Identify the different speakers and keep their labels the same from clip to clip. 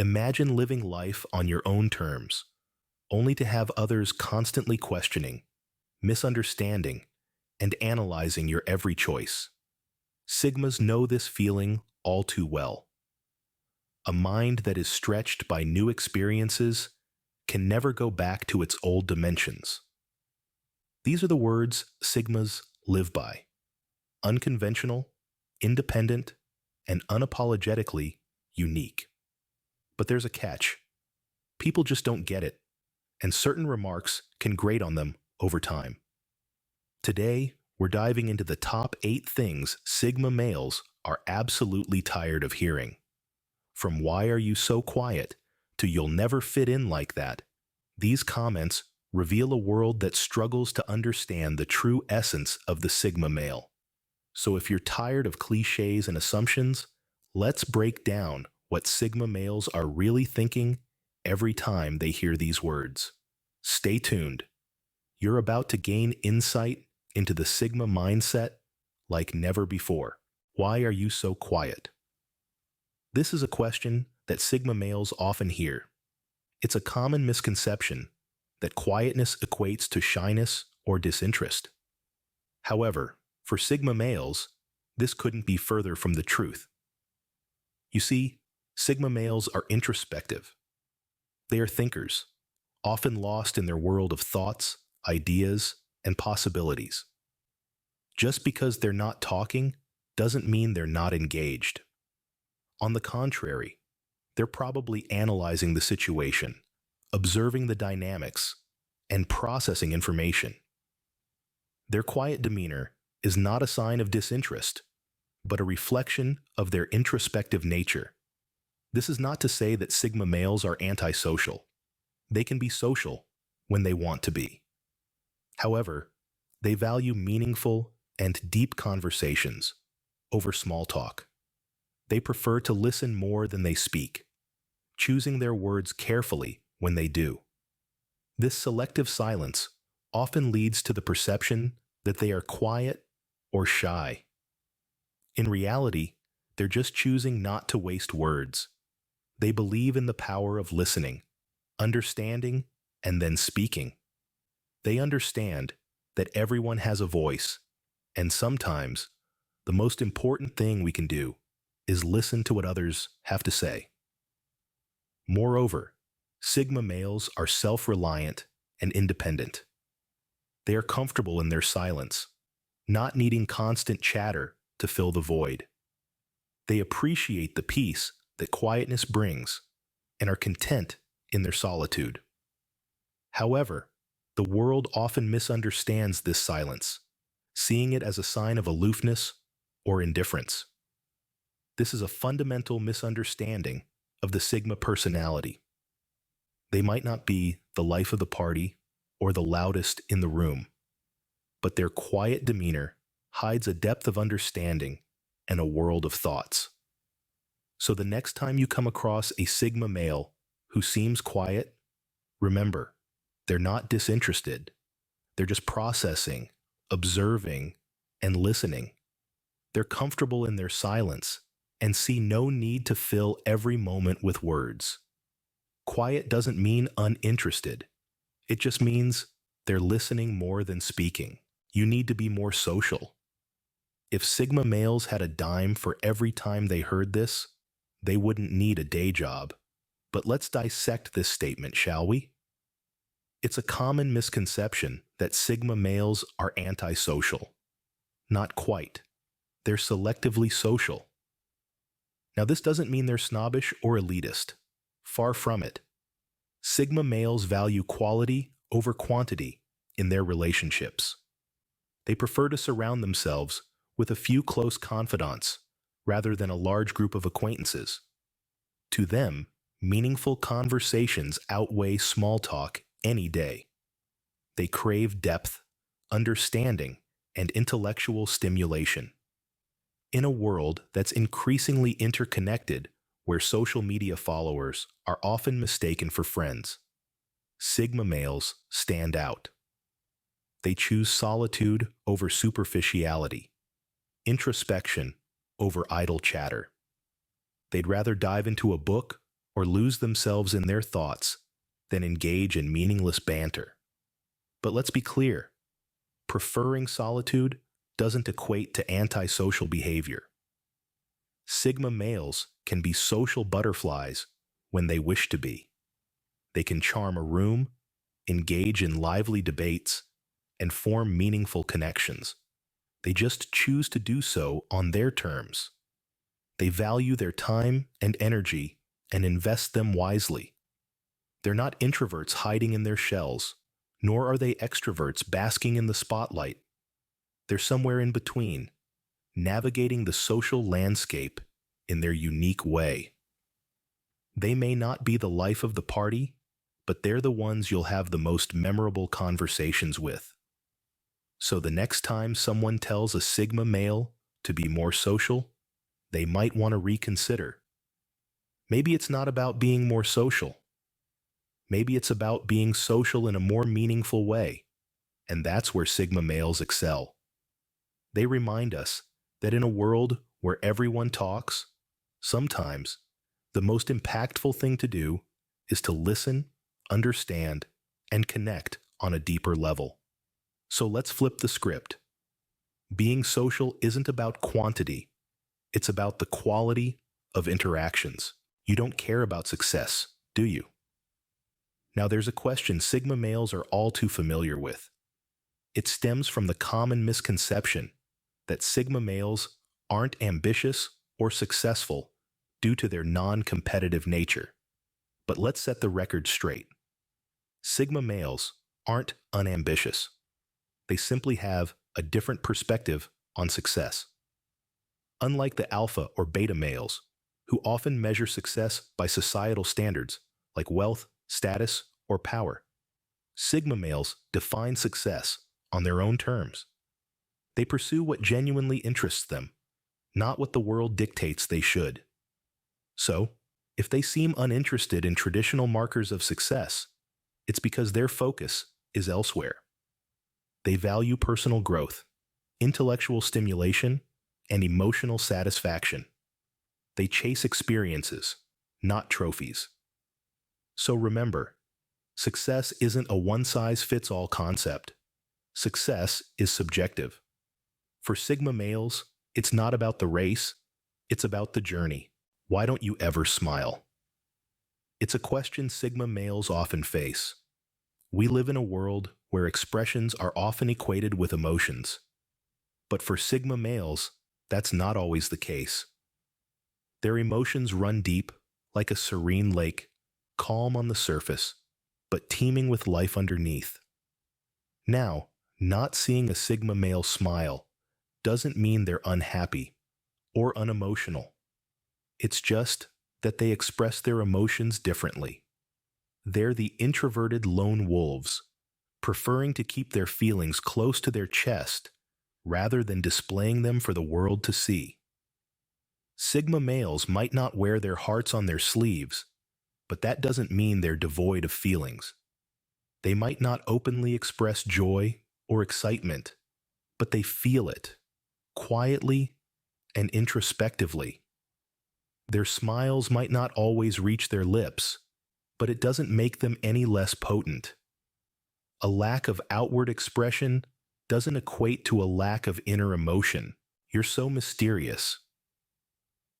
Speaker 1: Imagine living life on your own terms, only to have others constantly questioning, misunderstanding, and analyzing your every choice. Sigmas know this feeling all too well. A mind that is stretched by new experiences can never go back to its old dimensions. These are the words Sigmas live by: unconventional, independent, and unapologetically unique. But there's a catch. People just don't get it, and certain remarks can grate on them over time. Today, we're diving into the top 8 things Sigma males are absolutely tired of hearing. From "why are you so quiet" to "you'll never fit in like that," these comments reveal a world that struggles to understand the true essence of the Sigma male. So if you're tired of clichés and assumptions, let's break down what Sigma males are really thinking every time they hear these words. Stay tuned. You're about to gain insight into the Sigma mindset like never before. Why are you so quiet? This is a question that Sigma males often hear. It's a common misconception that quietness equates to shyness or disinterest. However, for Sigma males, this couldn't be further from the truth. You see, Sigma males are introspective. They are thinkers, often lost in their world of thoughts, ideas, and possibilities. Just because they're not talking doesn't mean they're not engaged. On the contrary, they're probably analyzing the situation, observing the dynamics, and processing information. Their quiet demeanor is not a sign of disinterest, but a reflection of their introspective nature. This is not to say that Sigma males are antisocial. They can be social when they want to be. However, they value meaningful and deep conversations over small talk. They prefer to listen more than they speak, choosing their words carefully when they do. This selective silence often leads to the perception that they are quiet or shy. In reality, they're just choosing not to waste words. They believe in the power of listening, understanding, and then speaking. They understand that everyone has a voice, and sometimes the most important thing we can do is listen to what others have to say. Moreover, Sigma males are self-reliant and independent. They are comfortable in their silence, not needing constant chatter to fill the void. They appreciate the peace that quietness brings and are content in their solitude. However, the world often misunderstands this silence, seeing it as a sign of aloofness or indifference. This is a fundamental misunderstanding of the Sigma personality. They might not be the life of the party or the loudest in the room, but their quiet demeanor hides a depth of understanding and a world of thoughts. So the next time you come across a Sigma male who seems quiet, remember, they're not disinterested. They're just processing, observing, and listening. They're comfortable in their silence and see no need to fill every moment with words. Quiet doesn't mean uninterested. It just means they're listening more than speaking. You need to be more social. If Sigma males had a dime for every time they heard this, they wouldn't need a day job. But let's dissect this statement, shall we? It's a common misconception that Sigma males are antisocial. Not quite. They're selectively social. Now, this doesn't mean they're snobbish or elitist. Far from it. Sigma males value quality over quantity in their relationships. They prefer to surround themselves with a few close confidants rather than a large group of acquaintances. To them, meaningful conversations outweigh small talk any day. They crave depth, understanding, and intellectual stimulation. In a world that's increasingly interconnected, where social media followers are often mistaken for friends, Sigma males stand out. They choose solitude over superficiality, introspection over idle chatter. They'd rather dive into a book or lose themselves in their thoughts than engage in meaningless banter. But let's be clear, preferring solitude doesn't equate to antisocial behavior. Sigma males can be social butterflies when they wish to be. They can charm a room, engage in lively debates, and form meaningful connections. They just choose to do so on their terms. They value their time and energy and invest them wisely. They're not introverts hiding in their shells, nor are they extroverts basking in the spotlight. They're somewhere in between, navigating the social landscape in their unique way. They may not be the life of the party, but they're the ones you'll have the most memorable conversations with. So the next time someone tells a Sigma male to be more social, they might want to reconsider. Maybe it's not about being more social. Maybe it's about being social in a more meaningful way, and that's where Sigma males excel. They remind us that in a world where everyone talks, sometimes the most impactful thing to do is to listen, understand, and connect on a deeper level. So let's flip the script. Being social isn't about quantity. It's about the quality of interactions. You don't care about success, do you? Now there's a question Sigma males are all too familiar with. It stems from the common misconception that Sigma males aren't ambitious or successful due to their non-competitive nature. But let's set the record straight. Sigma males aren't unambitious. They simply have a different perspective on success. Unlike the alpha or beta males, who often measure success by societal standards like wealth, status, or power, Sigma males define success on their own terms. They pursue what genuinely interests them, not what the world dictates they should. So, if they seem uninterested in traditional markers of success, it's because their focus is elsewhere. They value personal growth, intellectual stimulation, and emotional satisfaction. They chase experiences, not trophies. So remember, success isn't a one-size-fits-all concept. Success is subjective. For Sigma males, it's not about the race, it's about the journey. Why don't you ever smile? It's a question Sigma males often face. We live in a world where expressions are often equated with emotions. But for Sigma males, that's not always the case. Their emotions run deep, like a serene lake, calm on the surface, but teeming with life underneath. Now, not seeing a Sigma male smile doesn't mean they're unhappy or unemotional. It's just that they express their emotions differently. They're the introverted lone wolves, preferring to keep their feelings close to their chest rather than displaying them for the world to see. Sigma males might not wear their hearts on their sleeves, but that doesn't mean they're devoid of feelings. They might not openly express joy or excitement, but they feel it, quietly and introspectively. Their smiles might not always reach their lips, but it doesn't make them any less potent. A lack of outward expression doesn't equate to a lack of inner emotion. You're so mysterious.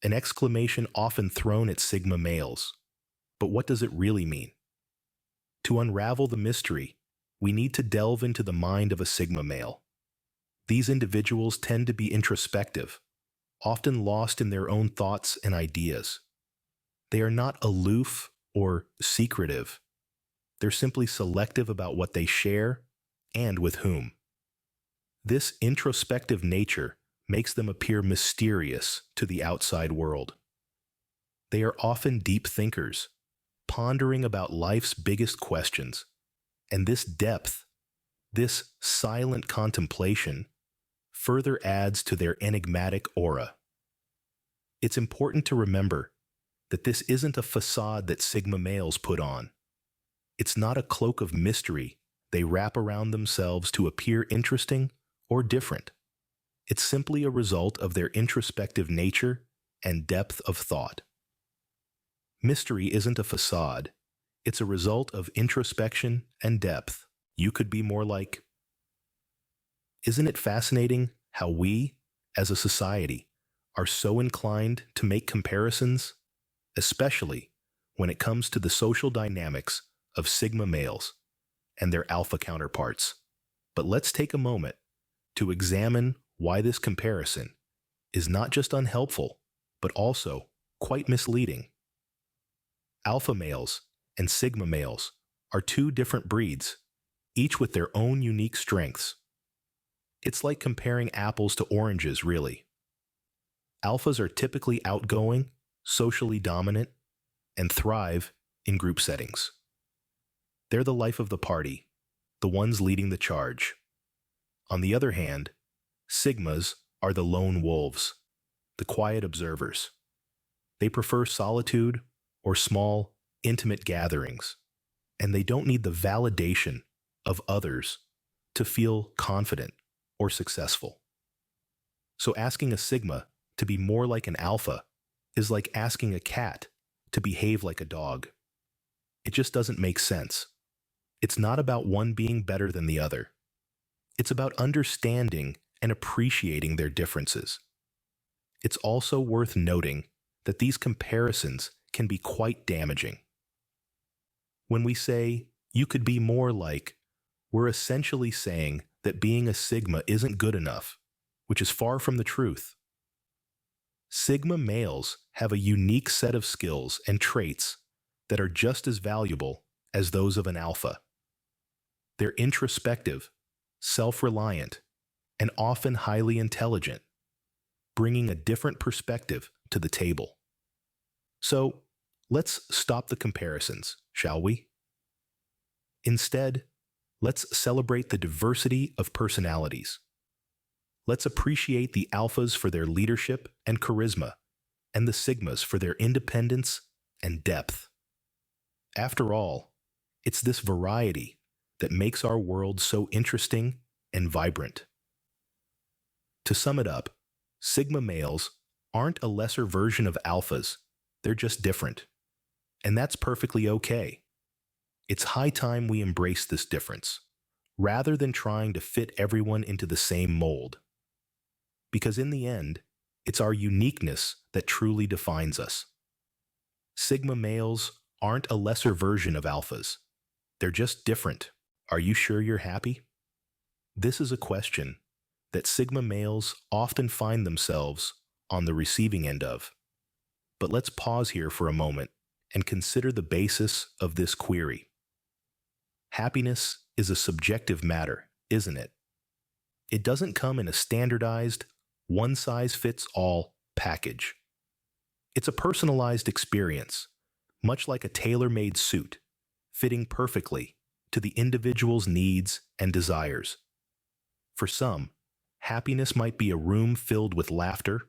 Speaker 1: An exclamation often thrown at Sigma males. But what does it really mean? To unravel the mystery, we need to delve into the mind of a Sigma male. These individuals tend to be introspective, often lost in their own thoughts and ideas. They are not aloof or secretive. They're simply selective about what they share and with whom. This introspective nature makes them appear mysterious to the outside world. They are often deep thinkers, pondering about life's biggest questions, and this depth, this silent contemplation, further adds to their enigmatic aura. It's important to remember that this isn't a facade that Sigma males put on. It's not a cloak of mystery they wrap around themselves to appear interesting or different. It's simply a result of their introspective nature and depth of thought. Mystery isn't a facade. It's a result of introspection and depth. You could be more like. Isn't it fascinating how we, as a society, are so inclined to make comparisons, especially when it comes to the social dynamics of Sigma males and their alpha counterparts? But let's take a moment to examine why this comparison is not just unhelpful, but also quite misleading. Alpha males and Sigma males are two different breeds, each with their own unique strengths. It's like comparing apples to oranges, really. Alphas are typically outgoing, socially dominant, and thrive in group settings. They're the life of the party, the ones leading the charge. On the other hand, Sigmas are the lone wolves, the quiet observers. They prefer solitude or small, intimate gatherings, and they don't need the validation of others to feel confident or successful. So asking a Sigma to be more like an alpha is like asking a cat to behave like a dog. It just doesn't make sense. It's not about one being better than the other. It's about understanding and appreciating their differences. It's also worth noting that these comparisons can be quite damaging. When we say, you could be more like, we're essentially saying that being a Sigma isn't good enough, which is far from the truth. Sigma males have a unique set of skills and traits that are just as valuable as those of an alpha. They're introspective, self-reliant, and often highly intelligent, bringing a different perspective to the table. So, let's stop the comparisons, shall we? Instead, let's celebrate the diversity of personalities. Let's appreciate the alphas for their leadership and charisma, and the Sigmas for their independence and depth. After all, it's this variety that makes our world so interesting and vibrant. To sum it up, Sigma males aren't a lesser version of alphas, they're just different. And that's perfectly okay. It's high time we embrace this difference, rather than trying to fit everyone into the same mold. Because in the end, it's our uniqueness that truly defines us. Sigma males aren't a lesser version of alphas. They're just different. Are you sure you're happy? This is a question that Sigma males often find themselves on the receiving end of. But let's pause here for a moment and consider the basis of this query. Happiness is a subjective matter, isn't it? It doesn't come in a standardized, one-size-fits-all package. It's a personalized experience, much like a tailor-made suit, fitting perfectly to the individual's needs and desires. For some, happiness might be a room filled with laughter,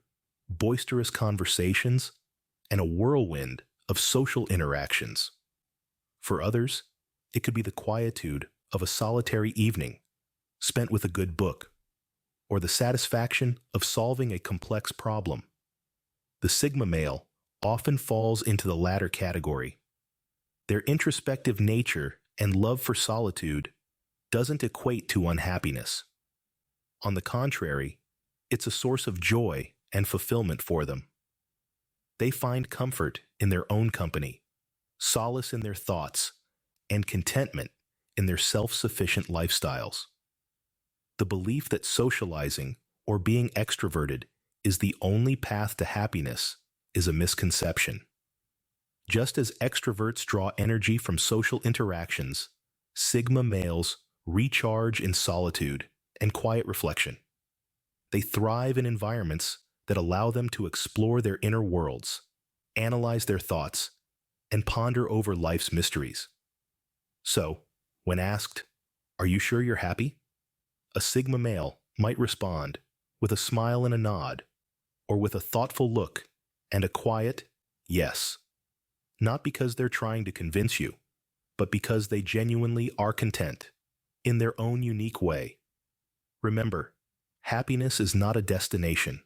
Speaker 1: boisterous conversations, and a whirlwind of social interactions. For others, it could be the quietude of a solitary evening spent with a good book, or the satisfaction of solving a complex problem. The Sigma male often falls into the latter category. Their introspective nature and love for solitude doesn't equate to unhappiness. On the contrary, it's a source of joy and fulfillment for them. They find comfort in their own company, solace in their thoughts, and contentment in their self-sufficient lifestyles. The belief that socializing or being extroverted is the only path to happiness is a misconception. Just as extroverts draw energy from social interactions, Sigma males recharge in solitude and quiet reflection. They thrive in environments that allow them to explore their inner worlds, analyze their thoughts, and ponder over life's mysteries. So, when asked, "Are you sure you're happy?" a Sigma male might respond with a smile and a nod, or with a thoughtful look and a quiet yes. Not because they're trying to convince you, but because they genuinely are content, in their own unique way. Remember, happiness is not a destination,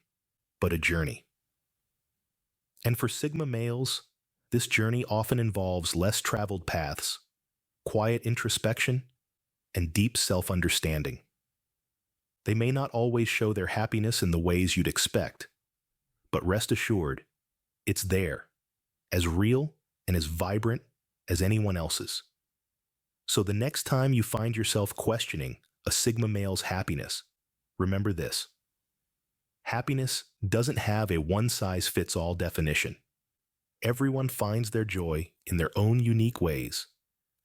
Speaker 1: but a journey. And for Sigma males, This journey often involves less traveled paths, quiet introspection, and deep self-understanding. They may not always show their happiness in the ways you'd expect, but rest assured, it's there, as real and as vibrant as anyone else's. So the next time you find yourself questioning a Sigma male's happiness, remember this. Happiness doesn't have a one-size-fits-all definition. Everyone finds their joy in their own unique ways,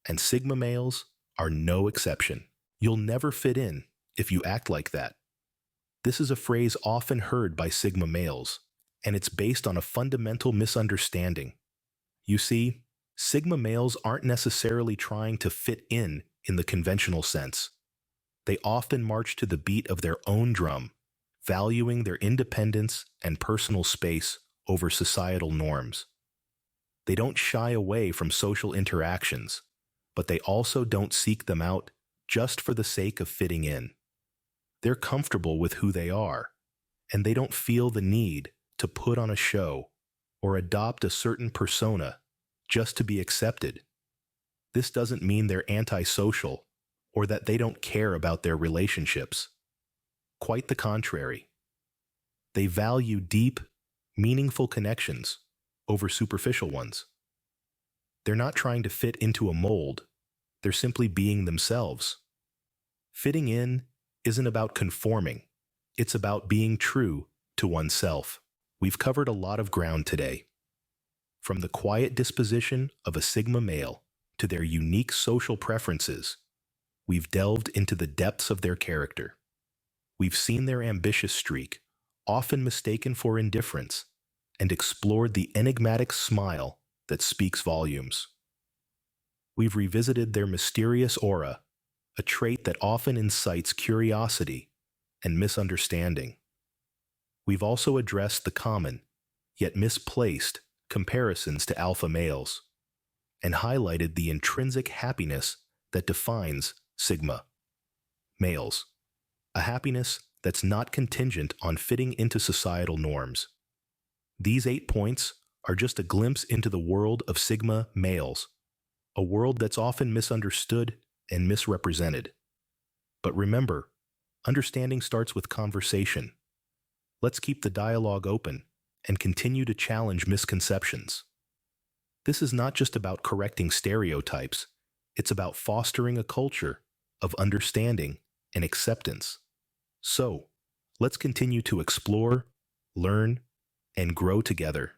Speaker 1: and Sigma males are no exception. You'll never fit in if you act like that. This is a phrase often heard by Sigma males, and it's based on a fundamental misunderstanding. You see, Sigma males aren't necessarily trying to fit in the conventional sense. They often march to the beat of their own drum, valuing their independence and personal space over societal norms. They don't shy away from social interactions, but they also don't seek them out just for the sake of fitting in. They're comfortable with who they are, and they don't feel the need to put on a show or adopt a certain persona just to be accepted. This doesn't mean they're antisocial or that they don't care about their relationships. Quite the contrary. They value deep, meaningful connections over superficial ones. They're not trying to fit into a mold. They're simply being themselves. Fitting in isn't about conforming. It's about being true to oneself. We've covered a lot of ground today. From the quiet disposition of a Sigma male to their unique social preferences, we've delved into the depths of their character. We've seen their ambitious streak, often mistaken for indifference, and explored the enigmatic smile that speaks volumes. We've revisited their mysterious aura, a trait that often incites curiosity and misunderstanding. We've also addressed the common, yet misplaced, comparisons to alpha males, and highlighted the intrinsic happiness that defines Sigma males, a happiness that's not contingent on fitting into societal norms. These 8 points are just a glimpse into the world of Sigma males, a world that's often misunderstood and misrepresented. But remember, understanding starts with conversation. Let's keep the dialogue open and continue to challenge misconceptions. This is not just about correcting stereotypes, it's about fostering a culture of understanding and acceptance. So, let's continue to explore, learn, and grow together.